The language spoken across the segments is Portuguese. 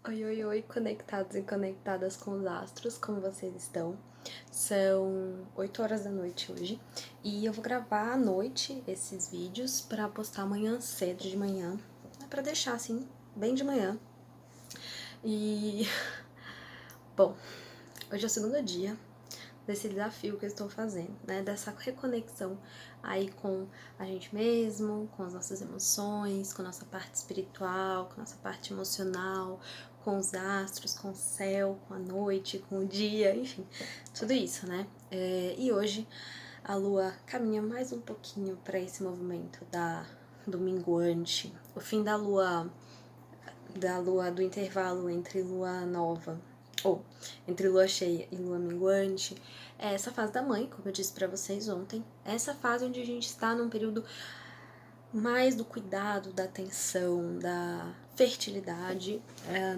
Oi, oi, oi, conectados e conectadas com os astros, como vocês estão? São 8 horas da noite hoje e eu vou gravar à noite esses vídeos pra postar amanhã cedo de manhã, pra deixar assim, bem de manhã. E, bom, hoje é o segundo dia desse desafio que eu estou fazendo, né? Dessa reconexão aí com a gente mesmo, com as nossas emoções, com a nossa parte espiritual, com a nossa parte emocional, com os astros, com o céu, com a noite, com o dia, enfim, tudo isso, né? E hoje a lua caminha mais um pouquinho para esse movimento do minguante, o fim do intervalo entre lua nova ou entre lua cheia e lua minguante, é essa fase da mãe, como eu disse para vocês ontem, essa fase onde a gente está num período mais do cuidado, da atenção, da fertilidade,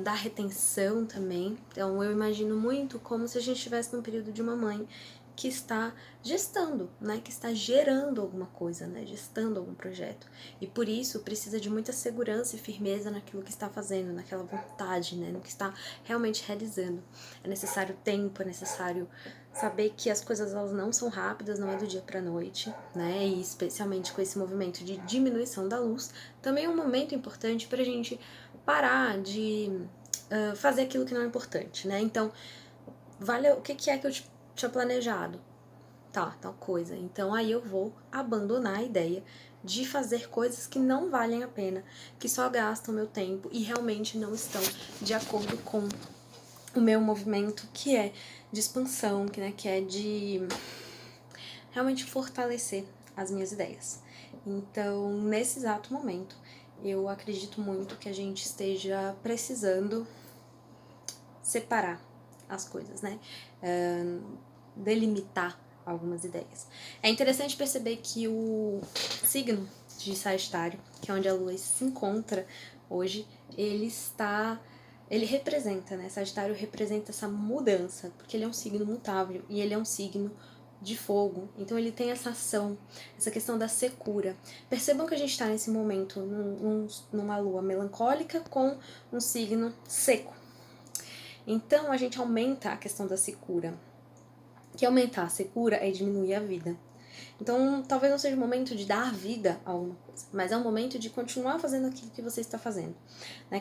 da retenção também. Então eu imagino muito como se a gente estivesse num período de uma mãe que está gestando, né, que está gerando alguma coisa, né, gestando algum projeto. E por isso precisa de muita segurança e firmeza naquilo que está fazendo, naquela vontade, né, no que está realmente realizando. É necessário tempo, é necessário saber que as coisas elas não são rápidas, não é do dia para noite, né? E especialmente com esse movimento de diminuição da luz, também é um momento importante para a gente parar de fazer aquilo que não é importante, né? Então, vale o que é que eu tinha planejado? Tá, tal coisa. Então aí eu vou abandonar a ideia de fazer coisas que não valem a pena, que só gastam meu tempo e realmente não estão de acordo com o meu movimento, que é de expansão, que é de realmente fortalecer as minhas ideias. Então, nesse exato momento, eu acredito muito que a gente esteja precisando separar as coisas, né? Delimitar algumas ideias. É interessante perceber que o signo de Sagitário, que é onde a Lua se encontra hoje, ele representa, né? Sagitário representa essa mudança, porque ele é um signo mutável e ele é um signo de fogo, então ele tem essa ação, essa questão da secura. Percebam que a gente está nesse momento numa lua melancólica com um signo seco. Então a gente aumenta a questão da secura, que aumentar a secura é diminuir a vida. Então, talvez não seja o momento de dar vida a alguma coisa, mas é o momento de continuar fazendo aquilo que você está fazendo.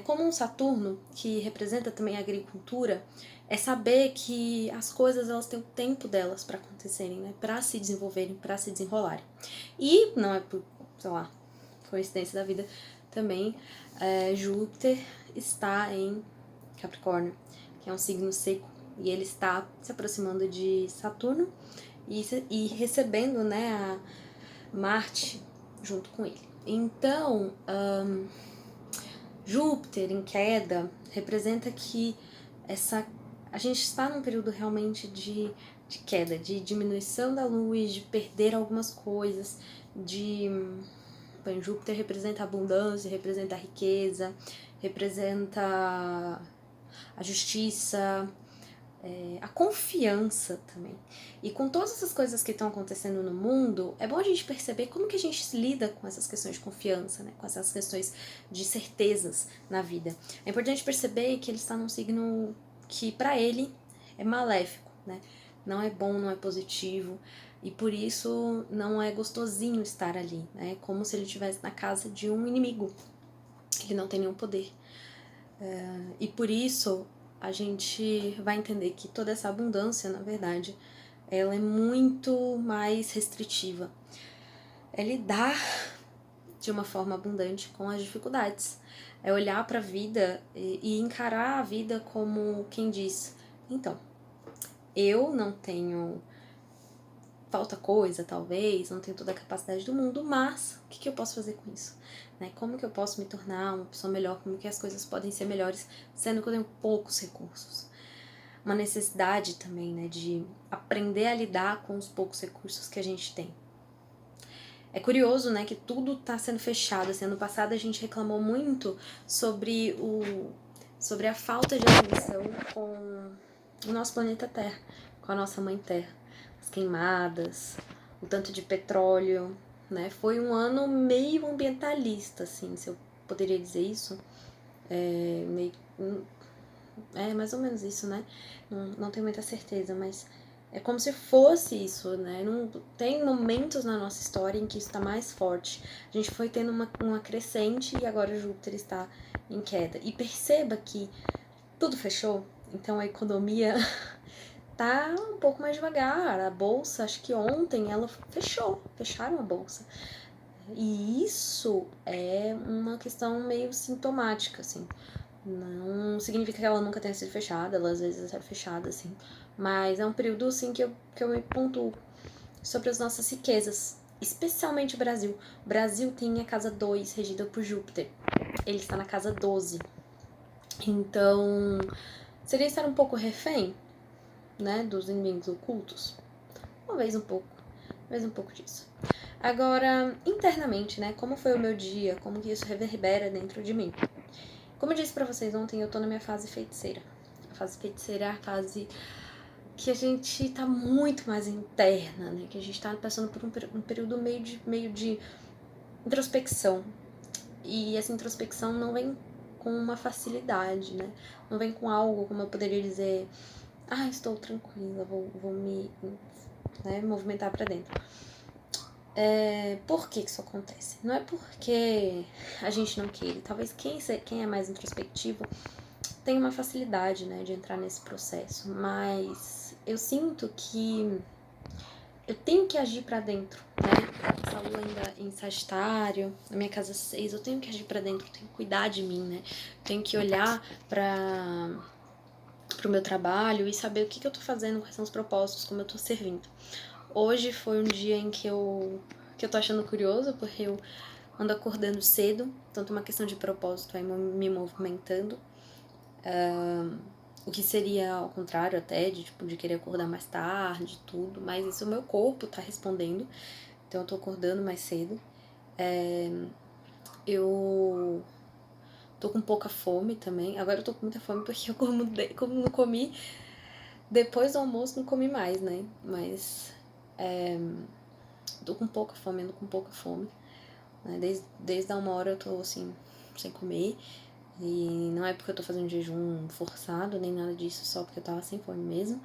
Como um Saturno, que representa também a agricultura, é saber que as coisas elas têm o tempo delas para acontecerem, né? Para se desenvolverem, para se desenrolarem. E não é por, sei lá, coincidência da vida, também Júpiter está em Capricórnio, que é um signo seco, e ele está se aproximando de Saturno e recebendo, né, a Marte junto com ele. Então, Júpiter em queda representa que a gente está num período realmente de queda, de diminuição da luz, de perder algumas coisas, Bem, Júpiter representa a abundância, representa a riqueza, representa a justiça, a confiança também. E com todas essas coisas que estão acontecendo no mundo, é bom a gente perceber como que a gente lida com essas questões de confiança, né? Com essas questões de certezas na vida. É importante perceber que ele está num signo que para ele é maléfico, né? Não é bom, não é positivo, e por isso não é gostosinho estar ali, né? Como se ele estivesse na casa de um inimigo que não tem nenhum poder. E por isso a gente vai entender que toda essa abundância, na verdade, ela é muito mais restritiva. É lidar de uma forma abundante com as dificuldades. É olhar para a vida e encarar a vida como quem diz: então, eu não tenho falta coisa, talvez, não tenho toda a capacidade do mundo, mas o que eu posso fazer com isso? Né? Como que eu posso me tornar uma pessoa melhor? Como que as coisas podem ser melhores, sendo que eu tenho poucos recursos? Uma necessidade também, né, de aprender a lidar com os poucos recursos que a gente tem. É curioso, né, que tudo está sendo fechado. Assim, ano passado a gente reclamou muito sobre a falta de atenção com o nosso planeta Terra, com a nossa mãe Terra. As queimadas, o tanto de petróleo, né? Foi um ano meio ambientalista, assim, se eu poderia dizer isso. É mais ou menos isso, né? Não tenho muita certeza, mas é como se fosse isso, né? Não, tem momentos na nossa história em que isso está mais forte. A gente foi tendo uma crescente e agora Júpiter está em queda. E perceba que tudo fechou, então a economia tá um pouco mais devagar. A bolsa, acho que ontem ela fecharam a bolsa. E isso é uma questão meio sintomática, assim. Não significa que ela nunca tenha sido fechada, ela às vezes é fechada, assim. Mas é um período, assim, que eu me pontuo sobre as nossas riquezas. Especialmente o Brasil. O Brasil tem a casa 2, regida por Júpiter. Ele está na casa 12. Então, seria estar um pouco refém, né, dos inimigos ocultos? Talvez um pouco. Talvez um pouco disso. Agora, internamente, né, como foi o meu dia? Como que isso reverbera dentro de mim? Como eu disse pra vocês ontem, eu tô na minha fase feiticeira. A fase feiticeira é a fase que a gente tá muito mais interna, né? Que a gente tá passando por um período meio de introspecção. E essa introspecção não vem com uma facilidade, né? Não vem com algo, como eu poderia dizer, estou tranquila, vou me, né, movimentar pra dentro. Por que isso acontece? Não é porque a gente não queira. Talvez quem é mais introspectivo tenha uma facilidade, né, de entrar nesse processo. Mas eu sinto que eu tenho que agir pra dentro, né? Essa lua ainda em Sagitário, na minha casa 6, eu tenho que agir pra dentro, eu tenho que cuidar de mim, né? Eu tenho que olhar pro meu trabalho e saber o que eu tô fazendo, quais são os propósitos, como eu tô servindo. Hoje foi um dia em que eu tô achando curioso, porque eu ando acordando cedo, então tem uma questão de propósito aí me movimentando. O que seria ao contrário até, de querer acordar mais tarde, tudo, mas isso o meu corpo tá respondendo, então eu tô acordando mais cedo. Eu tô com pouca fome também, agora eu tô com muita fome porque eu como não comi, depois do almoço não comi mais, né, mas tô com pouca fome, ando com pouca fome, né? Desde a 1 hora eu tô assim, sem comer. E não é porque eu tô fazendo jejum forçado, nem nada disso, só porque eu tava sem fome mesmo.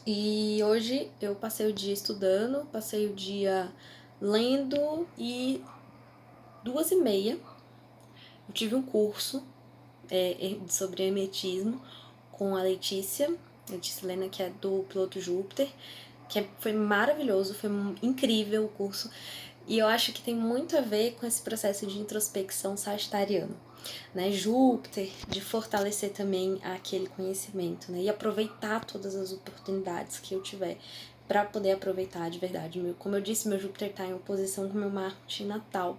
E hoje eu passei o dia estudando, passei o dia lendo e 2h30 eu tive um curso sobre hermetismo com a Letícia Lena, que é do Piloto Júpiter, foi maravilhoso, foi incrível o curso. E eu acho que tem muito a ver com esse processo de introspecção sagitariano, né? Júpiter, de fortalecer também aquele conhecimento, né? E aproveitar todas as oportunidades que eu tiver para poder aproveitar de verdade. Como eu disse, meu Júpiter está em oposição com meu Marte natal.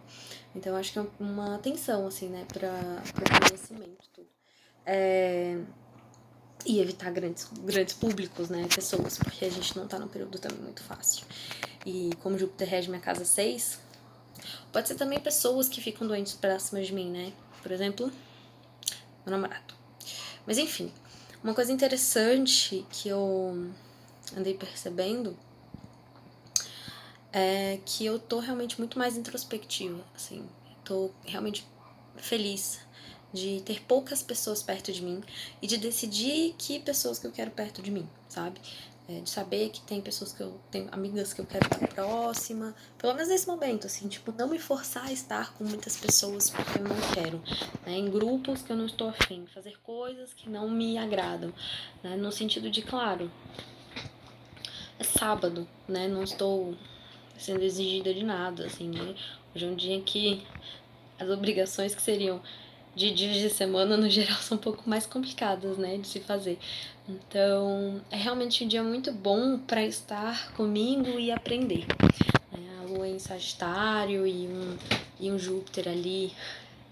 Então, eu acho que é uma atenção, assim, né? Para o conhecimento, tudo. E evitar grandes públicos, né? Pessoas, porque a gente não tá num período também muito fácil. E como Júpiter rege minha casa 6, pode ser também pessoas que ficam doentes próximas de mim, né? Por exemplo, meu namorado. Mas enfim, uma coisa interessante que eu andei percebendo é que eu tô realmente muito mais introspectiva, assim. Tô realmente feliz de ter poucas pessoas perto de mim e de decidir que pessoas que eu quero perto de mim, sabe? De saber que tem pessoas que eu tenho, amigas que eu quero estar próxima, pelo menos nesse momento, assim, tipo, não me forçar a estar com muitas pessoas porque eu não quero, né? Em grupos que eu não estou afim, fazer coisas que não me agradam, né? No sentido de, claro, é sábado, né? Não estou sendo exigida de nada, assim, né? Hoje é um dia que as obrigações que seriam de dias de semana, no geral, são um pouco mais complicadas, né, de se fazer. Então, é realmente um dia muito bom para estar comigo e aprender. A Lua em Sagitário e um Júpiter ali,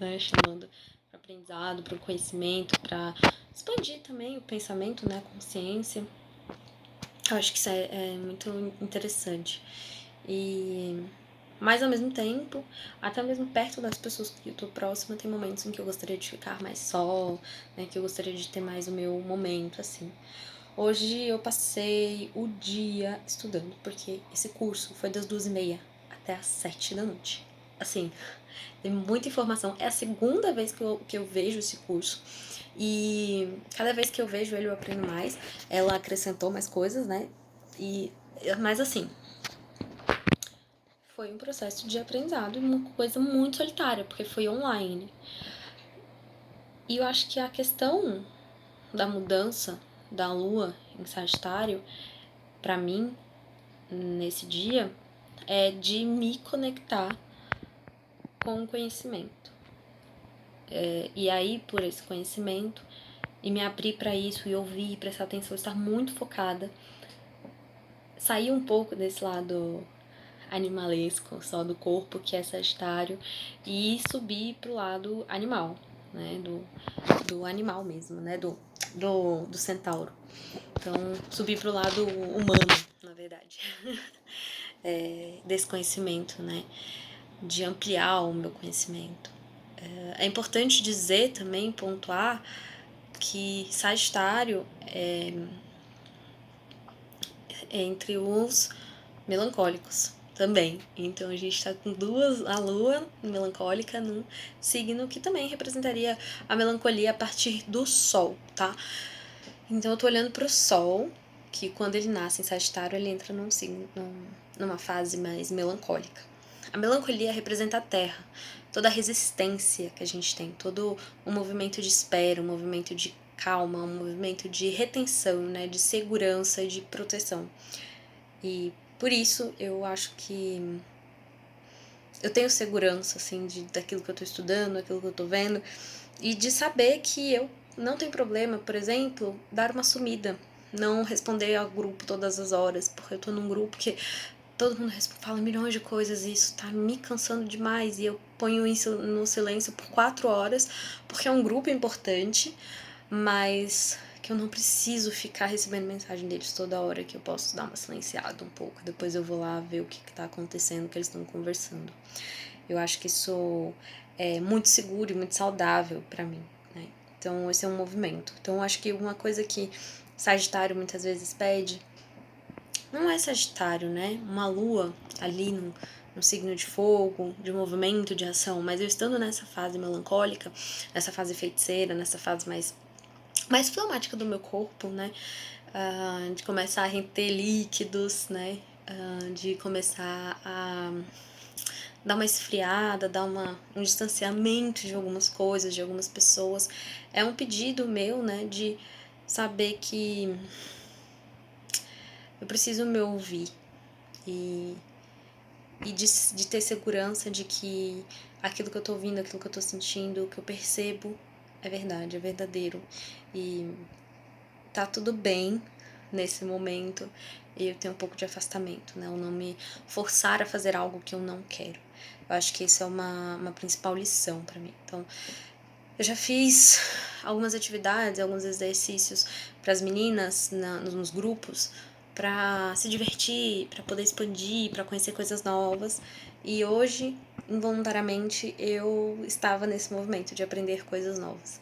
né, chamando para aprendizado, para o conhecimento, para expandir também o pensamento, né, a consciência. Eu acho que isso é muito interessante. Mas ao mesmo tempo, até mesmo perto das pessoas que eu tô próxima, tem momentos em que eu gostaria de ficar mais só, né? Que eu gostaria de ter mais o meu momento, assim. Hoje eu passei o dia estudando, porque esse curso foi das 2h30 até as 7 da noite. assim, tem muita informação. É a segunda vez que eu vejo esse curso. E cada vez que eu vejo ele, eu aprendo mais. Ela acrescentou mais coisas, né? Mas assim, foi um processo de aprendizado e uma coisa muito solitária, porque foi online. E eu acho que a questão da mudança da lua em Sagitário, para mim, nesse dia, é de me conectar com o conhecimento. E aí, por esse conhecimento, e me abrir para isso, e ouvir, e prestar atenção, estar muito focada, sair um pouco desse lado animalesco, só do corpo, que é Sagitário, e subir pro lado animal, né, do animal mesmo, né, do Centauro. Então, subir pro lado humano, na verdade, desse conhecimento, né, de ampliar o meu conhecimento. É importante dizer também, pontuar, que Sagitário é entre os melancólicos também. Então a gente tá com a lua melancólica num signo que também representaria a melancolia a partir do sol, tá? Então eu tô olhando pro sol, que quando ele nasce em Sagitário, ele entra num signo, numa fase mais melancólica. A melancolia representa a terra, toda a resistência que a gente tem, todo o movimento de espera, um movimento de calma, um movimento de retenção, né, de segurança e de proteção. E por isso eu acho que eu tenho segurança, assim, daquilo que eu tô estudando, daquilo que eu tô vendo, e de saber que eu não tenho problema, por exemplo, dar uma sumida, não responder ao grupo todas as horas, porque eu tô num grupo que todo mundo fala milhões de coisas e isso tá me cansando demais, e eu ponho isso no silêncio por 4 horas, porque é um grupo importante, mas que eu não preciso ficar recebendo mensagem deles toda hora, que eu posso dar uma silenciada um pouco, depois eu vou lá ver o que tá acontecendo, o que eles estão conversando. Eu acho que isso é muito seguro e muito saudável para mim, né? Então esse é um movimento. Então eu acho que uma coisa que Sagitário muitas vezes pede, não é Sagitário, né? Uma lua ali no signo de fogo, de movimento, de ação, mas eu estando nessa fase melancólica, nessa fase feiticeira, nessa fase mais fleumática do meu corpo, né? De começar a reter líquidos, né? De começar a dar uma esfriada, dar um distanciamento de algumas coisas, de algumas pessoas. É um pedido meu, né? De saber que eu preciso me ouvir e de ter segurança de que aquilo que eu tô ouvindo, aquilo que eu tô sentindo, o que eu percebo é verdade, é verdadeiro. E tá tudo bem nesse momento e eu tenho um pouco de afastamento, né? Eu não me forçar a fazer algo que eu não quero. Eu acho que isso é uma principal lição para mim. Então, eu já fiz algumas atividades, alguns exercícios para as meninas nos grupos para se divertir, para poder expandir, para conhecer coisas novas. E hoje, involuntariamente, eu estava nesse movimento de aprender coisas novas.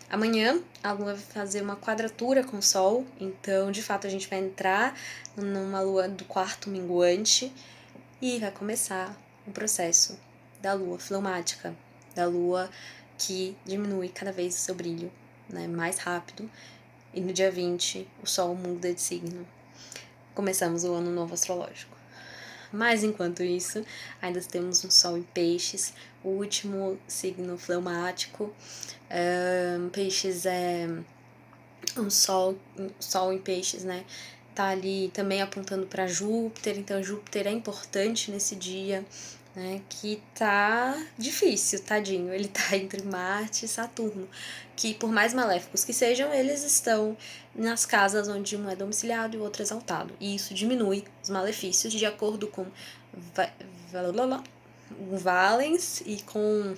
Amanhã a lua vai fazer uma quadratura com o sol, então de fato a gente vai entrar numa lua do quarto minguante e vai começar o processo da lua fleumática, da lua que diminui cada vez o seu brilho, né, mais rápido. E no dia 20 o sol muda de signo. Começamos o ano novo astrológico. Mas enquanto isso, ainda temos um sol em peixes, o último signo fleumático. Peixes é um sol em peixes, né? Tá ali também apontando para Júpiter, então Júpiter é importante nesse dia, né? Que tá difícil, tadinho. Ele tá entre Marte e Saturno, que por mais maléficos que sejam, eles estão nas casas onde um é domiciliado e o outro é exaltado. E isso diminui os malefícios de acordo com Valens e com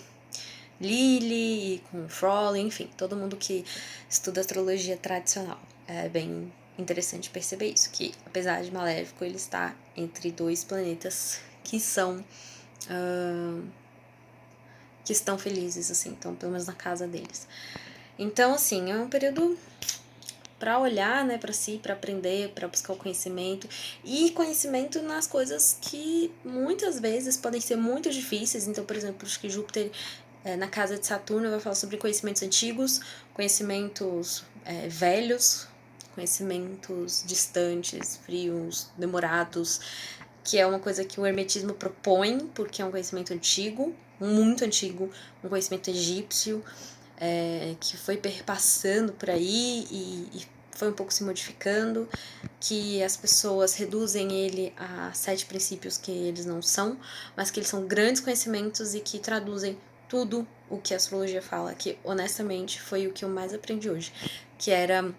Lily e com Frollo, enfim, todo mundo que estuda astrologia tradicional. É bem interessante perceber isso, que apesar de maléfico, ele está entre dois planetas que são que estão felizes, assim, então pelo menos na casa deles. Então, assim, é um período para olhar, né, para si, para aprender, para buscar o conhecimento, e conhecimento nas coisas que muitas vezes podem ser muito difíceis. Então, por exemplo, acho que Júpiter na casa de Saturno vai falar sobre conhecimentos antigos, conhecimentos velhos, conhecimentos distantes, frios, demorados, que é uma coisa que o hermetismo propõe, porque é um conhecimento antigo, muito antigo, um conhecimento egípcio, que foi perpassando por aí e foi um pouco se modificando, que as pessoas reduzem ele a 7 princípios que eles não são, mas que eles são grandes conhecimentos e que traduzem tudo o que a astrologia fala, que honestamente foi o que eu mais aprendi hoje, que era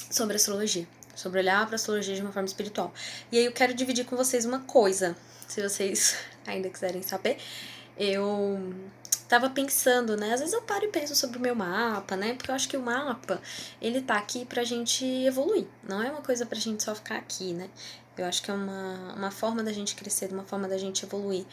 sobre astrologia, sobre olhar para a astrologia de uma forma espiritual. E aí eu quero dividir com vocês uma coisa, se vocês ainda quiserem saber. Eu tava pensando, né? Às vezes eu paro e penso sobre o meu mapa, né? Porque eu acho que o mapa, ele tá aqui pra gente evoluir. Não é uma coisa pra gente só ficar aqui, né? Eu acho que é uma forma da gente crescer, uma forma da gente evoluir.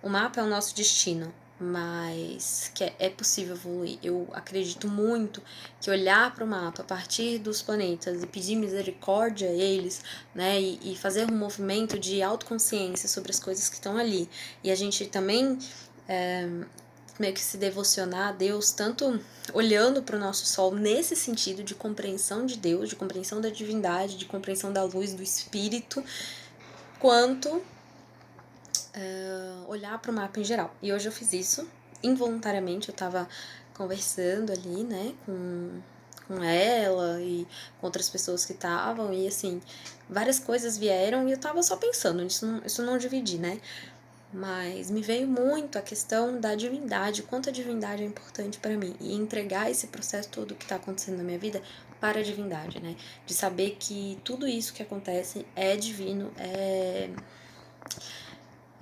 O mapa é o nosso destino, mas que é possível evoluir. Eu acredito muito que olhar para o mapa a partir dos planetas e pedir misericórdia a eles, né? E fazer um movimento de autoconsciência sobre as coisas que estão ali. E a gente também meio que se devocionar a Deus, tanto olhando para o nosso sol nesse sentido de compreensão de Deus, de compreensão da divindade, de compreensão da luz, do espírito, quanto olhar para o mapa em geral. E hoje eu fiz isso involuntariamente. Eu estava conversando ali, né, com ela e com outras pessoas que estavam, e assim, várias coisas vieram e eu tava só pensando, isso não dividi, né? Mas me veio muito a questão da divindade, quanto a divindade é importante para mim, e entregar esse processo todo que tá acontecendo na minha vida para a divindade, né? De saber que tudo isso que acontece é divino, é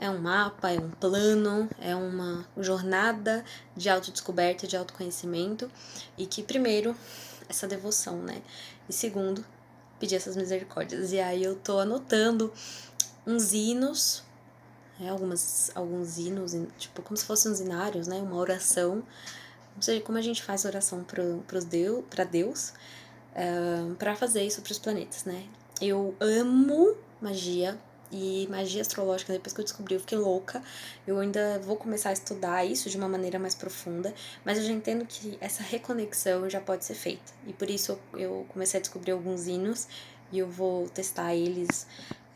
um mapa, é um plano, é uma jornada de autodescoberta, de autoconhecimento, e que primeiro, essa devoção, né? E segundo, pedir essas misericórdias. E aí eu tô anotando uns hinos, alguns hinos, tipo, como se fossem uns hinários, né? Uma oração. Não sei como a gente faz oração para Deus, para fazer isso para os planetas, né? Eu amo magia, e magia astrológica, depois que eu descobri, eu fiquei louca. Eu ainda vou começar a estudar isso de uma maneira mais profunda, mas eu já entendo que essa reconexão já pode ser feita. E por isso eu comecei a descobrir alguns hinos, e eu vou testar eles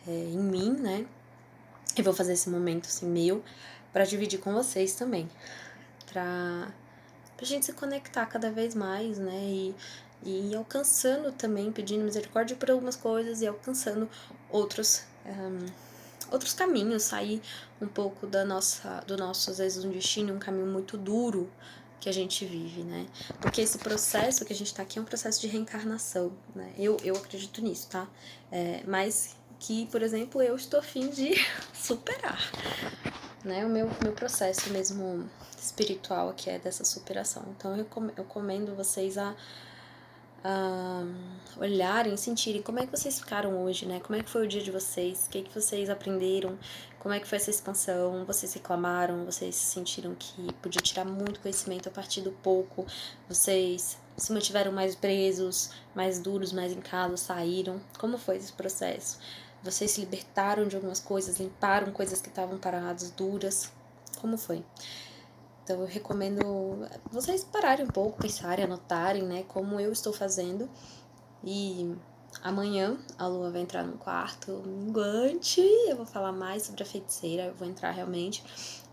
em mim, né? E vou fazer esse momento assim meu, para dividir com vocês também. Pra gente se conectar cada vez mais, né? E alcançando também, pedindo misericórdia por algumas coisas e alcançando outros caminhos, sair um pouco do nosso, às vezes, um destino, um caminho muito duro que a gente vive, né? Porque esse processo que a gente tá aqui é um processo de reencarnação, né? Eu acredito nisso, tá? Mas que, por exemplo, eu estou a fim de superar, né? O meu processo mesmo espiritual que é dessa superação. Então eu recomendo vocês a olharem, sentirem como é que vocês ficaram hoje, né? Como é que foi o dia de vocês, o que vocês aprenderam, como é que foi essa expansão, vocês reclamaram, vocês sentiram que podia tirar muito conhecimento a partir do pouco, vocês se mantiveram mais presos, mais duros, mais em casa, saíram, como foi esse processo? Vocês se libertaram de algumas coisas, limparam coisas que estavam paradas, duras, como foi? Então eu recomendo vocês pararem um pouco, pensarem, anotarem, né, como eu estou fazendo. E amanhã a Lua vai entrar no quarto minguante, eu vou falar mais sobre a feiticeira, eu vou entrar realmente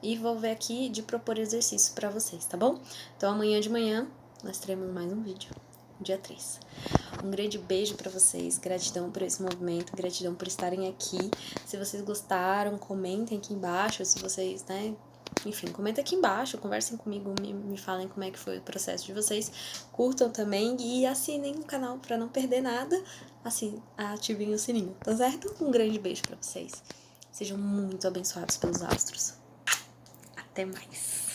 e vou ver aqui de propor exercícios para vocês, tá bom? Então amanhã de manhã nós teremos mais um vídeo, dia 3. Um grande beijo para vocês, gratidão por esse movimento, gratidão por estarem aqui. Se vocês gostaram, comentem aqui embaixo, se vocês, né, enfim, comenta aqui embaixo, conversem comigo, me falem como é que foi o processo de vocês. Curtam também e assinem o canal para não perder nada. Assim, ativem o sininho, tá certo? Um grande beijo para vocês. Sejam muito abençoados pelos astros. Até mais.